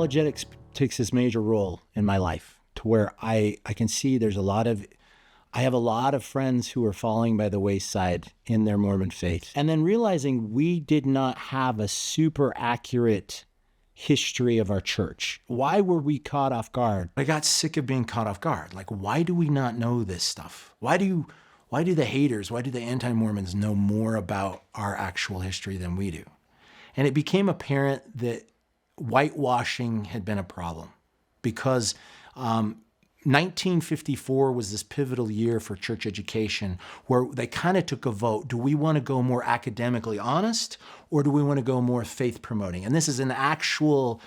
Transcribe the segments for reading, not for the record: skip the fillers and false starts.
apologetics takes this major role in my life to where I can see I have a lot of friends who are falling by the wayside in their Mormon faith. And then realizing we did not have a super accurate history of our church. Why were we caught off guard? I got sick of being caught off guard. Like, why do we not know this stuff? Why do the haters, why do the anti-Mormons know more about our actual history than we do? And it became apparent that whitewashing had been a problem because 1954 was this pivotal year for church education where they kind of took a vote. Do we want to go more academically honest or do we want to go more faith promoting? And this is an actual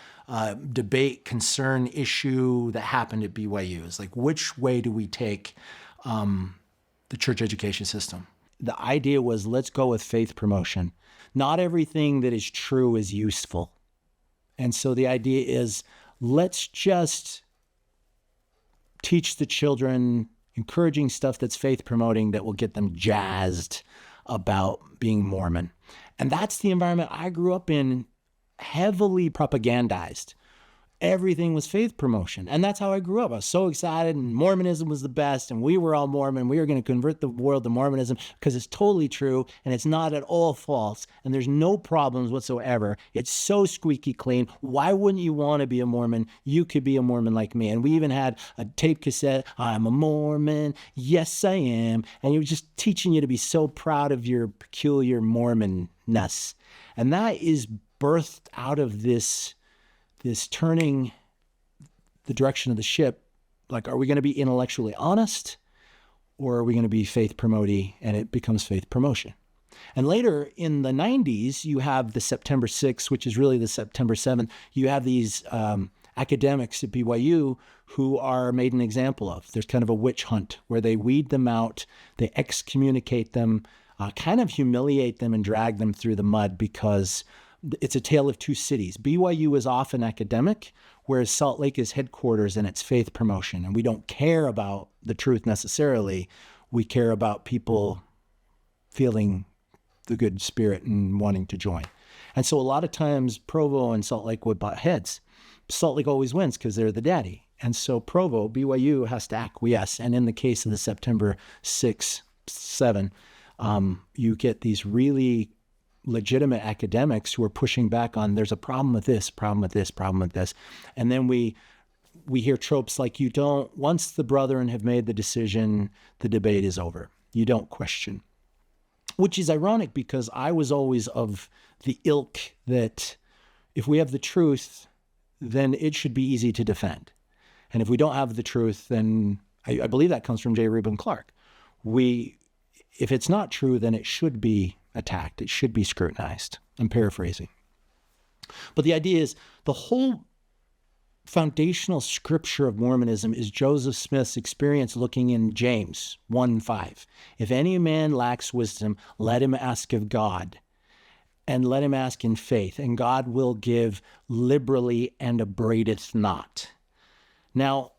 debate, concern, issue that happened at BYU. It's like, which way do we take the church education system? The idea was, let's go with faith promotion. Not everything that is true is useful. And so the idea is, let's just teach the children encouraging stuff that's faith promoting that will get them jazzed about being Mormon. And that's the environment I grew up in, heavily propagandized. Everything was faith promotion. And that's how I grew up. I was so excited and Mormonism was the best and we were all Mormon. We were going to convert the world to Mormonism because it's totally true and it's not at all false and there's no problems whatsoever. It's so squeaky clean. Why wouldn't you want to be a Mormon? You could be a Mormon like me. And we even had a tape cassette. I'm a Mormon. Yes, I am. And he was just teaching you to be so proud of your peculiar Mormonness. And that is birthed out of this turning the direction of the ship. Like, are we going to be intellectually honest or are we going to be faith promoting? And it becomes faith promotion. And later in the 90s, you have the September 6th, which is really the September 7th. You have these academics at BYU who are made an example of. There's kind of a witch hunt where they weed them out, they excommunicate them, kind of humiliate them and drag them through the mud because it's a tale of two cities. BYU is often academic, whereas Salt Lake is headquarters and it's faith promotion. And we don't care about the truth necessarily. We care about people feeling the good spirit and wanting to join. And so a lot of times Provo and Salt Lake would butt heads. Salt Lake always wins because they're the daddy. And so Provo, BYU, has to acquiesce. And in the case of the September 6, 7, you get these really legitimate academics who are pushing back on there's a problem with this, problem with this, problem with this. And then we hear tropes like once the brethren have made the decision, the debate is over. You don't question. Which is ironic because I was always of the ilk that if we have the truth, then it should be easy to defend. And if we don't have the truth, then I believe that comes from J. Reuben Clark. If it's not true, then it should be attacked. It should be scrutinized. I'm paraphrasing. But the idea is the whole foundational scripture of Mormonism is Joseph Smith's experience looking in James 1:5. If any man lacks wisdom, let him ask of God, and let him ask in faith, and God will give liberally and upbraideth not. Now,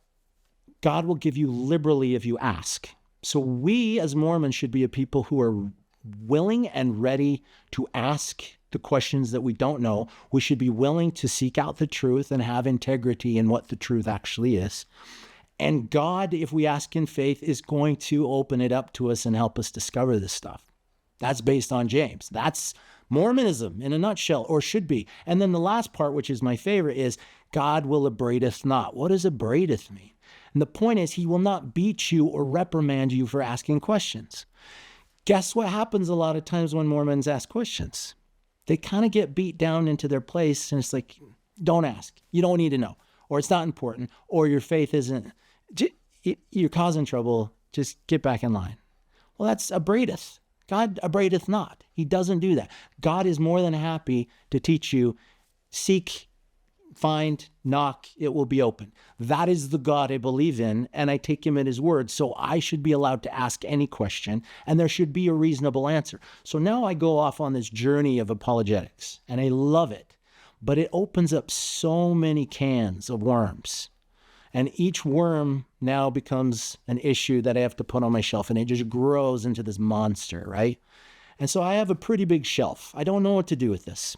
God will give you liberally if you ask. So we as Mormons should be a people who are willing and ready to ask the questions that we don't know. We should be willing to seek out the truth and have integrity in what the truth actually is. And God, if we ask in faith, is going to open it up to us and help us discover this stuff. That's based on James. That's Mormonism in a nutshell, or should be. And then the last part, which is my favorite, is God will upbraideth not. What does upbraideth mean? And the point is, he will not beat you or reprimand you for asking questions. Guess what happens a lot of times when Mormons ask questions? They kind of get beat down into their place, and it's like, don't ask. You don't need to know. Or it's not important. Or your faith isn't. You're causing trouble. Just get back in line. Well, that's upbraideth. God upbraideth not. He doesn't do that. God is more than happy to teach you, seek, find, knock, it will be open. That is the God I believe in, and I take him at his word. So I should be allowed to ask any question, and there should be a reasonable answer. So now I go off on this journey of apologetics, and I love it. But it opens up so many cans of worms. And each worm now becomes an issue that I have to put on my shelf, and it just grows into this monster, right? And so I have a pretty big shelf. I don't know what to do with this.